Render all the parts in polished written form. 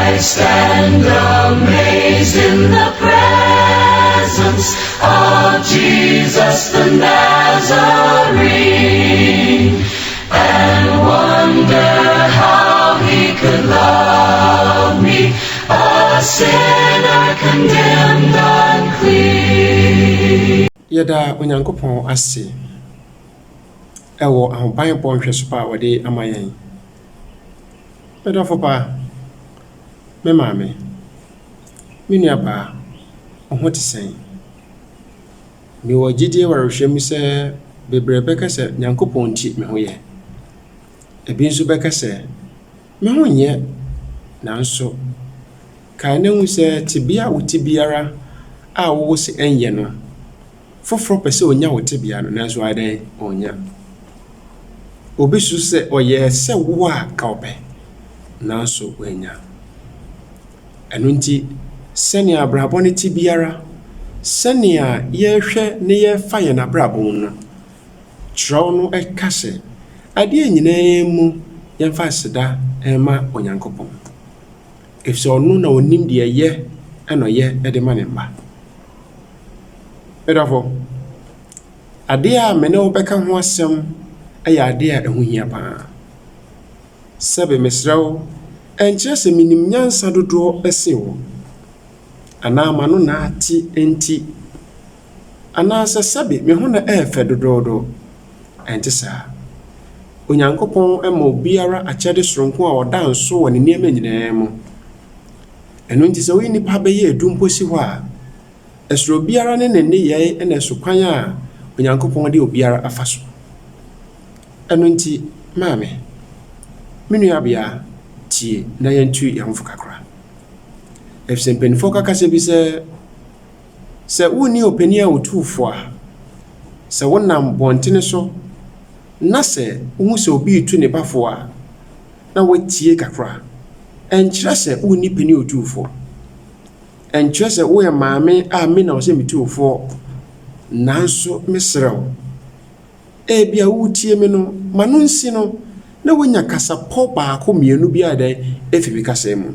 I stand amazed in the presence of Jesus the Nazarene, and wonder how he could love me, a sinner condemned unclean. Yada onyankopon ase ewo ahoban pon hweso pa wode amayen medafo pa me maame me nua ba oho tesen me wajidie warhwem se bebre beka se nyankopon ti me ho ye ebi nso beka se me ho nye nanso kan na hu se tibia wuti biara a wo se enye no foforo pese onya wote bia no nanso adan onya obisu se oye se wo a ka ope nanso onya enu nti senia abrabo ne ti biara senia ye hwe ne ye fa ye na abrabo no tro no ekase ade nyina mu ye fa seda ema onyankopon efso onu na onim de ye eno ye ede manemba edafo ade a mene obeka ho asem aya ade a ehu hia pa sebe mesrawo enche se minim nyansa dodo esewo ana manu na ati enti ana se sebe me ho na efe dodo enti sa onyankopon ema obiara achede soronko a oda nso woni niam nyina mu enu nti se wi nipa be ye edumposi ho a esro biara ne ne ye ene so kwan a onyankopon de obiara afaso enu nti maame minu abia tie na yentu yamfu kakra efsempenfo kakase bi se woni opani a otufo a se wonam bontene so na se hu se obi tu ne bafo a na watie kakra enkyere se woni pani otufo enkyere se wo ye maame a me na wo se mitufo nanso mesrew ebia wutie me no manunsi no na wonya kasa po ba ko mienu bia dai efibi kasa mu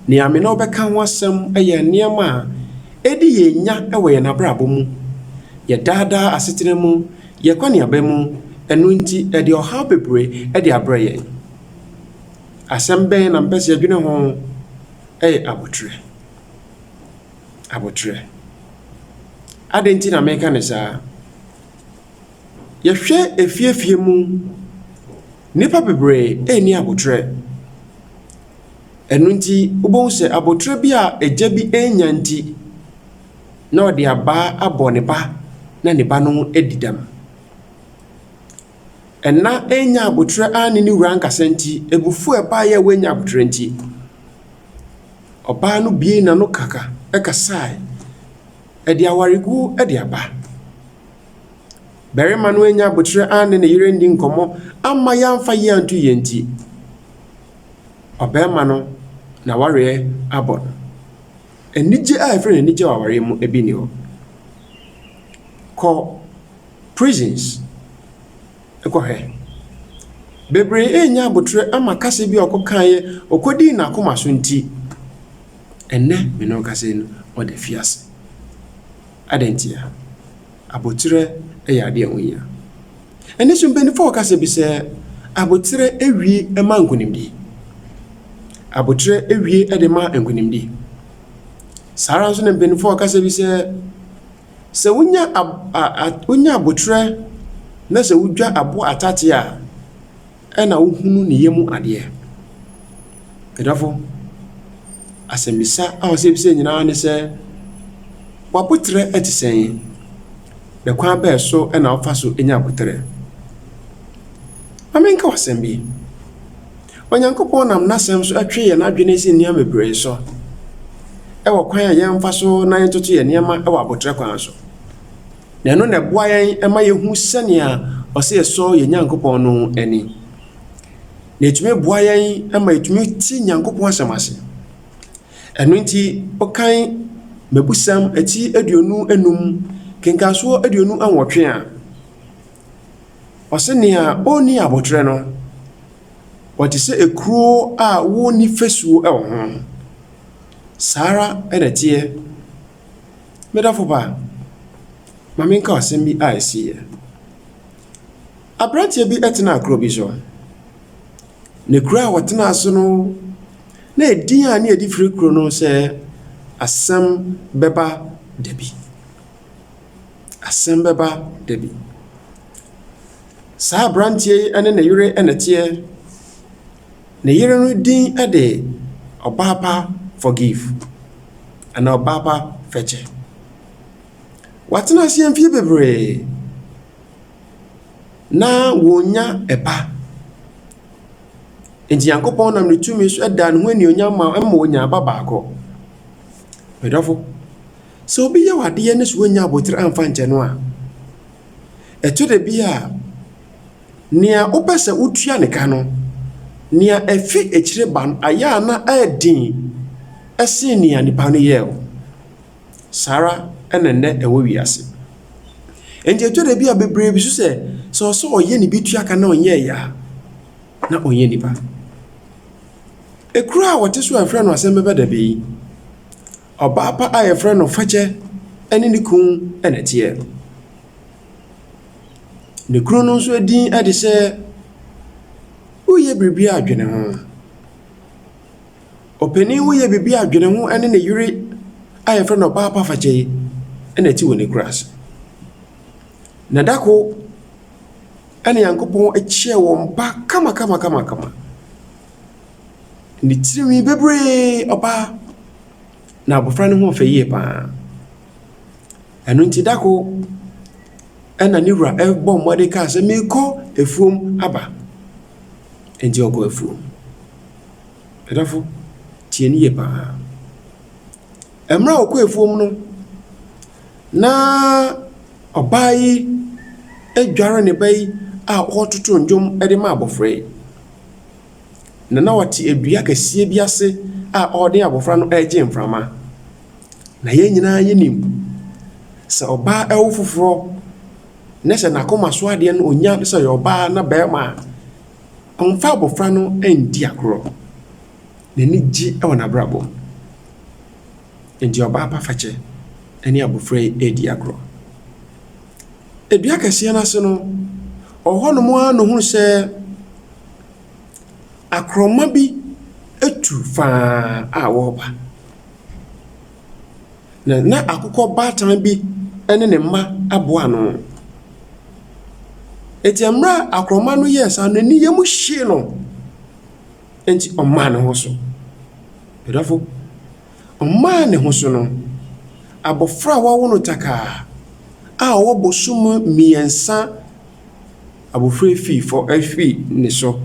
ni ame na obeka ho asem eye niam edi ye nya ewe na brabo mu ye dada asetene mu ye kwani abamu enu nti edi oha bebre edi abraye asem ben na mpese adwene ho abotre adenti na meka ne sa ye hwe efiefie mu nipa bebre eni abotre enu nti ubon se abotre bi a eja bi enya nti na odi aba abone ba na ne ba no edidam enna enya abotre ani ni wura nkasa nti ebufu eba ya wenya abotre nti oba no bie na no kaka ekasai edi awarigu edi aba bere manu enya abotre ani ne yire ndi nkomo amma ya mfa yi antu yenti obema no na ware abon enije a efre enije ware mu ebini ho ko prisons ekohe bebre enya abotre ama kase bi okokaye okodi na akoma so nti enne me no kase no ode fiase adentia abotre eyade ahoya ene so mbenifo kase bi se abotre ewie ema nkunimdi abotre ewie edema nkunimdi sara so ne mbenifo kase bi se wonya abotre na se wudwa abo atate a ena wohunu ne yemu ade edafo asembisa a osebise nyina ne se wabotre etisen de kwa ba so ena ofaso enya abotre amenka wasembi onyankopon nam nasem so atwe ye na adwene si niam bebre so ewo kwan ya yemfa so na yentoto ye niam ewo abotre kwan so na no na boa yen ema ye hu sania ose ye so ye nyankopon no ani na etume boa yen ema etume ti nyankopon asamase enu nti okan mebusam ati aduonu enum kenkaso aduonu anwotwe a ose nia oni abotre no wɔte sɛ ekuro a wɔnni fasuo ɛwɔ ho. Saa ara ɛna teɛ. Medafo ba, ma menka asɛm bi a ɛsiiɛ. Aberanteɛ bi ɛtena akuro bi so. Ne kuro a wɔtena so no, na ɛdin a ne yɛde firi kuro no sɛ asɛm bɛba dabi. Asɛm bɛba dabi. Saa aberanteɛ yi ɛne ne yere ɛna teɛ. Ne yere no din ɛde Ɔbaapa forgive ana Ɔbaapa fɛkyɛ. Watena ase mfie bebree na wɔnya ɛba. Enti Nyankopɔn nam ne tumi so ɛda ne ho anuonyam ma ɛma wɔnya aba baako. Medɔfo, sɛ obi yɛ wadeɛ ne so wɔnya abotire amfa nkyɛ no a, ɛto da bi a nea wopɛ sɛ wotua ne ka no, nea ɛfi akyire ba no ayɛ a na ɛɛdin ɛsen nea nipa no yɛ o. Saa ara ɛna nnɛ ɛwɔ wiase. Enti ɛto da bi a bebree bi so sɛ ɔsɛ ɔyɛ ne bi tua ka na ɔnyɛ ya na ɔnyɛ nipa. Ekura a wɔte so a yɛfrɛ no asɛm bɛba dabi yi, Ɔbaapa a yɛfrɛ no Fɛkyɛ ɛne ne kun ɛna teɛ. Ne kunu no nso din ɛde sɛ woyɛ biribi a adwene ho. Ɔpanin woyɛ biribi a adwene ho ɛne ne yere a yɛfrɛ no Ɔbaapa Fɛkyɛ yi ɛna ti wɔ ne kura ase. Na dako ɛne Nyankopɔn akyia wɔn ba kama. Ne tirimi bebree ɔbaa na abɔfra no ho ɔfɛ yie paa. Ɛno nti dako ɛna ne wura ɛbɔ mmɔde kaa sɛ meekɔ afuom aba. Enti ɔkɔ afuom. Ɛdafo, tie ne yie paa. Ɛmmerɛ a ɔkɔ afuom no, na ɔbaa yi adware ne ba yi a ɔtoto ndwom de ma abɔfra yi. Na wɔte adua kɛseɛ bi ase a ɔde abɔfra no ɛregye mframa. Na yɛn nyinaa yɛnim sɛ ɔbaa ɛwo foforɔ na sɛ n'akoma so adeɛ no onya sɛ ɔyɛ ɔbaa na bɛrima a ɔmfa abɔfra no ɛndi akorɔ. N'ani gye ɛwɔ n'abrabɔ. Enti Ɔbaapa Fɛkyɛ ɛne abɔfra yi ɛredi akorɔ. Adua kɛseɛ no ase no, ɔhɔnom a no hunu sɛ akorɔma bi etu faa a wɔreba. Na akokɔ baatan bi ɛne ne mma aboa no. Eti mmerɛ akorɔma no yɛ saa n'ani yɛ mu hyee no. Enti ɔmaa ne ho so. Pedafo, ɔmaa ne ho so no, abɔfra a wɔawo no takaa a ɔwɔ bosom mmiɛnsa abɔfra efi ne so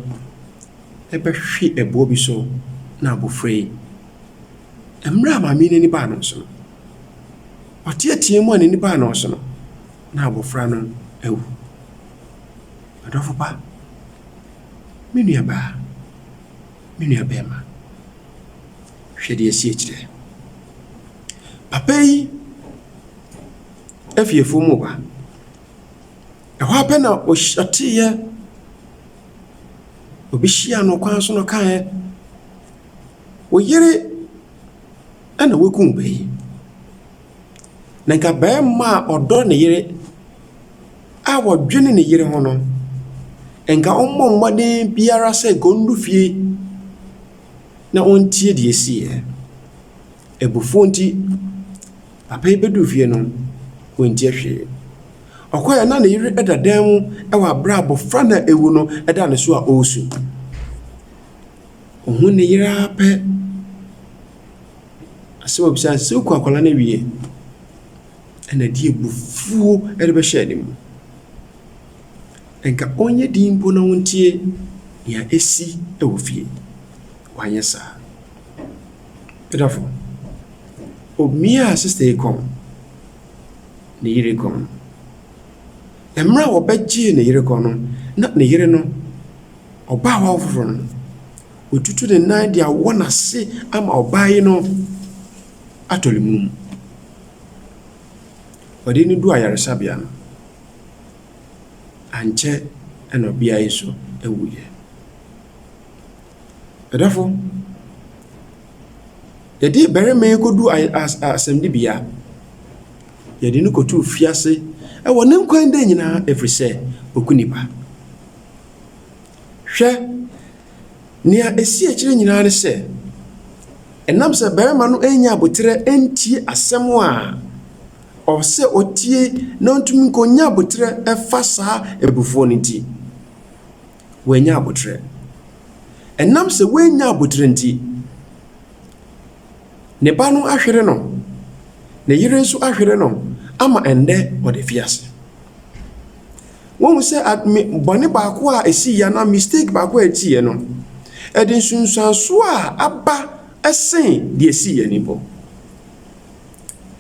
ɛbɛhwe ɛboɔ bi so na abɔfra yi. Mmerɛ a maame n'ani baa no so no, ɔteatea mu a n'ani baa no so no, na abɔfra no awu. Adɔfo pa, me nuabaa, me nuabɛrima, hwɛ deɛ asi akyirɛ. Papa yi afiefo mu ba. Ɛhɔ apɛ na ɔteeɛ obi hyia no kwan so no kaeɛ. Wɔyere ɛna wɔkum ba yi. Na nka bɛrima a ɔdɔ ne yere a wɔdwene ne yere ho no, nka ɔmmɔ mmɔden biara sɛ gondu fie na ɔntie deɛ siiɛ. Ebufuo nti papa yi bɛdu fie no ɔntie hwee. Ɔkɔɛ na ne yere ɛda dan mu ɛwɔ abere abɔfra na ewu no ɛda ne so a ɔresu. Ɔhu ne yere apɛ. Asɛm a obisa sɛ wokɔ akwadaa no awie ɛna de ebufuo ɛde bɛhyɛ ne mu. Nka ɔnyɛ din mpo na wontie nea esi ɛwɔ fie. Wanyɛ saa. Pedafo, obia a sister yi kɔn ne yere kɔn. Mmerɛ a wɔbɛgye ne yere kɔn no, na ne yere no ɔbaa wa foforɔ no otutu ne nan de awɔ n'ase ama ɔbaa yi no atɔle mu. Ɔde ne du ayaresabea no, ankyɛ ɛna ɔbea yi so ɛwuiɛ. Therefore, yɛde barima yi kɔdu asɛmdibea yɛde no kɔtu fiase ɛwɔ ne nkwan da nyinaa ɛfiri sɛ ɔku nipa. Hwɛ nea ɛsi akyire nyinaa ne sɛ ɛnam sɛ barima no ɛnya abotrɛ ɛntie asɛm a ɔsɛ ɔtie na ɔntumi nkɔnya abotrɛ ɛfa saa abufuo no nti wɔanya abotrɛ. Ɛnam sɛ wɔanya abotrɛ nti ne ba no ahwere no, ne yere nso ahwere no ama ɛndɛ ɔde fiase. Wɔn sɛ bɔne baako a ɛsi ya na mistake baako a ɛti yɛ no ɛde nsunsuanso a aba ɛsen deɛ ɛsi yɛ nipo.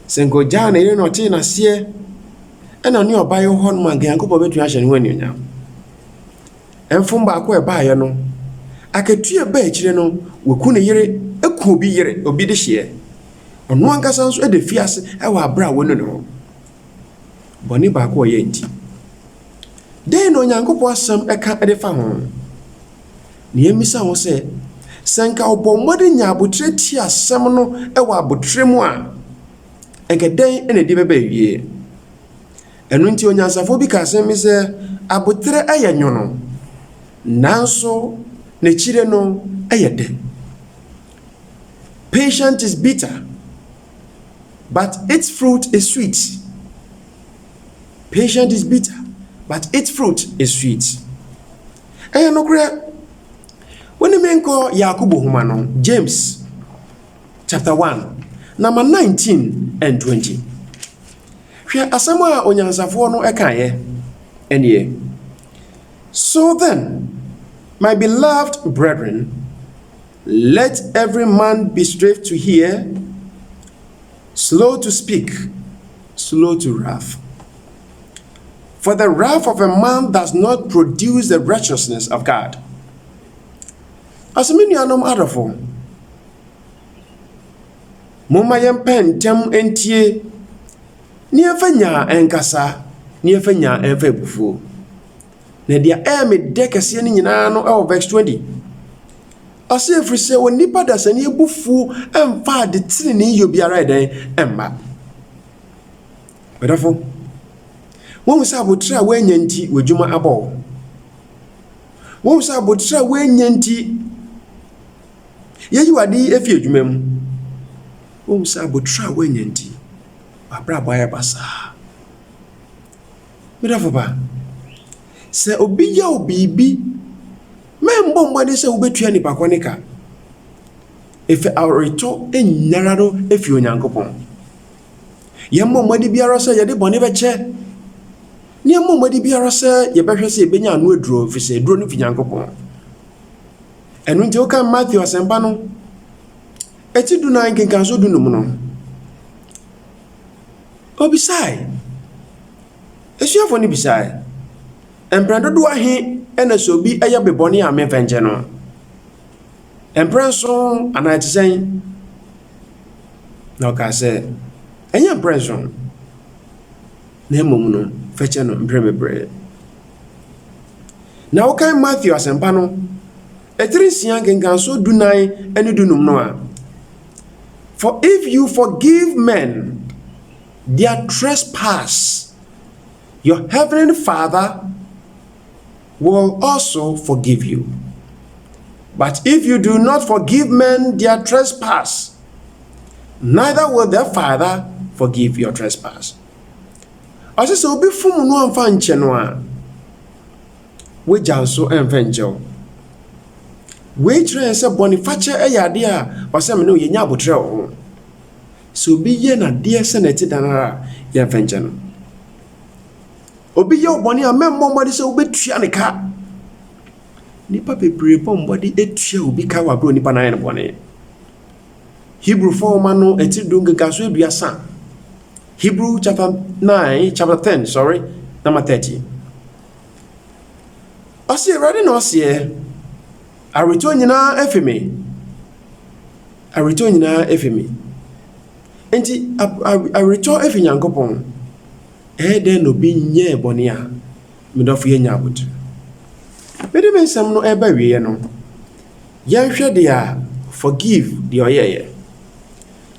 Sɛ nkɔgyaa na yere no ɔtee n'aseɛ ɛna ne ɔba yɛ hɔ no ma Nyankopɔn bɛtumi ahyɛ ne ho anuonyam. Ɛmfom baako a ɛbaeɛ no akatua ba akyire no wɔku ne yere ɛku obi yere obi de hyeɛ. Ɔno ankasa nso ɛde fiase ɛwɔ abra wɔno ne ho. Bɔne baako a ɔyɛ nti. Den na Onyankopɔn asɛm ɛka ɛde fa ho. Ne yɛmmisa ho sɛ nka ɔbɔ mmɔde nya abotrɛ ti asɛm no ɛwɔ abotrɛ mu a ɛnka den ɛna di bɛbɛ awie. Ɛno nti onyansafo bi ka asɛm mi sɛ abotrɛ ɛyɛ nwono nanso n'akyire no ɛyɛ dɛ. Patience is bitter, but its fruit is sweet. Patience is bitter, but its fruit is sweet. Ɛyɛ nokorɛ. When you menko Yakubu Humano, James chapter 1, number 19 and 20. Hwɛ asɛm a onyansafo no ɛkaeɛ ɛneɛ. So then, my beloved brethren, let every man be swift to hear, slow to speak, slow to wrath. For the wrath of a man does not produce the righteousness of God. Asɛm nuanom adɔfo, momma yɛmpɛ ntɛm ntie ne yɛmfa nyaa ɛnkasa ne yɛmfa nyaa ɛmfa abufuo. Na deɛ ɛyɛ me dɛ kɛseɛ no nyinaa no ɛwɔ verse 20. Ɔsɛ ɛfiri sɛ onipa dasani abufuo ɛmfa ade tenenee yɛ biara ɛdɛn ɛmma. Ɔdɔfo, wɔn sɛ abotrɛ a wɔanya nti wɔdwuma abɔ. Wɔn sɛ abotrɛ a wɔanya nti yɛyi wade efi adwuma mu. Wɔn sɛ abotrɛ a wɔanya nti abra baya basa. Medafo ba, sɛ obi ya obibi membo mmɔde sɛ wobɛtua nipa kɔne ka. Efe awreto enyara no efi Onyankopɔn. Yɛmmɔ mmɔde biara sɛ yɛde bɔne bɛkyɛ. Ne yɛmmɔ mmɔde biara sɛ yɛbɛhwɛ sɛ yɛbɛnya ano aduro fi sɛ aduro no fi Nyankopɔn. Ɛno nti woka Matthew asɛmpa no ɛti du nan kenkanso du num no. Obisai. Esuafo ni bisai. Empra dodo ahe ɛna so bi ɛyɛ bebɔne a memfa nkyɛ no. Empra so anaa te sɛn na ɔka sɛ ɛnyɛ empra so na mmom no fɛkyɛ no mpre bebree. Na wokan Matthew asɛmpa no ɛtiri nsia kenkanso du nan ɛne du num no a. For if you forgive men their trespass, your heavenly Father will also forgive you. But if you do not forgive men their trespass, neither will their Father forgive your trespass. Ɔsɛ sɛ obi fom no amfa nkyɛ no a wogya nso ɛmfa nkyɛw. Wei kyerɛ sɛ bɔne fakyɛ ɛyɛ ade a ɔsɛ me no yɛnya abotrɛ wɔ ho. Sɛ obi yɛ n'adeɛ sɛ na ɛte danara yɛmfa nkyɛ no. Obi yɛ bɔne a memmɔ mmɔde sɛ wobɛtua ne ka. Nipa bebree bɔ mmɔde etua obi ka wɔ abere nipa na ayɛ no bɔne. Hebrew 4 no ɛti do nkenkanso aduasa. Hebrew chapter 10, number 30. Ɔsɛ Awurade na ɔsɛ areto nyinaa efi me. Areto nyinaa efi me. Enti areto efi Nyankopɔn. Den no bi nyɛ bɔne a medɔfo yɛ nya abotu. Mede me nsɛm no ɛba wie no. yɛnhwɛ deɛ forgive deɛ ɔyɛeɛ.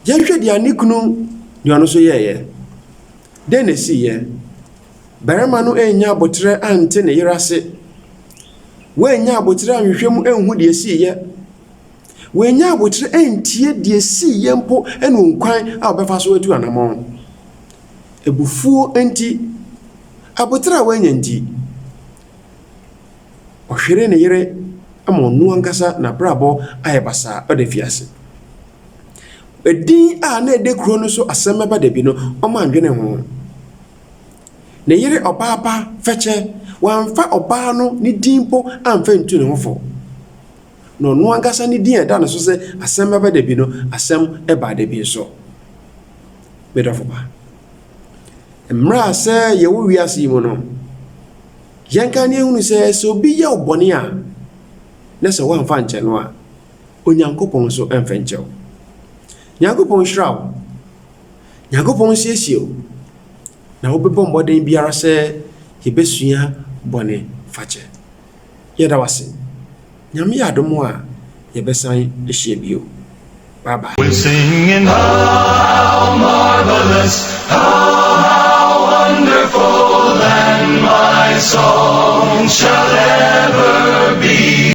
Yɛnhwɛ deɛ ne kunu deɛ ɔno nso yɛeɛ. Dɛn na ɛsiiɛ? Barima no annya abotrɛ ante ne yere ase. Wannya abotrɛ anhwehwɛ mu anhu deɛ ɛsiiɛ. Wannya abotrɛ antie deɛ ɛsiiɛ mpo ɛne nkwan a ɔbɛfa so atu anammɔn. Ebufuo nti, abotrɛ a wanya nti, ɔhwere ne yere ama ɔno ankasa n'abrabɔ ayɛ basaa ɔda fiase. Edin a na ɛde kuro no so asɛm ɛba da bi no, ɔma ndwene ho. Ne yere ɔbaa pa fɛkyɛ, wamfa ɔbaa no ne din mpo amfa ntu ne ho fo. Na ɔno ankasa ne din ɛda no so sɛ asɛm ɛba da bi no, asɛm ɛba da bi so. Medɔfo ba. Mmerɛ a sɛ yɛwɔ wiase yi mu no, yɛnka ne ehunu sɛ obi yɛ ɔbɔne a, na sɛ wɔamfa nkyɛ no a, Onyankopɔn nso ɛmfa nkyɛ wo. Nyankopɔn hyira wo. Nyankopɔn siesie wo. Na wobɛbɔ mmɔden biara sɛ yɛbɛsua bɔne fakyɛ. Yɛda wase. Nyame yɛ adom a yɛbɛsan ahyia bio. Bye bye. We're singing, how marvelous, how wonderful, and my song shall ever be.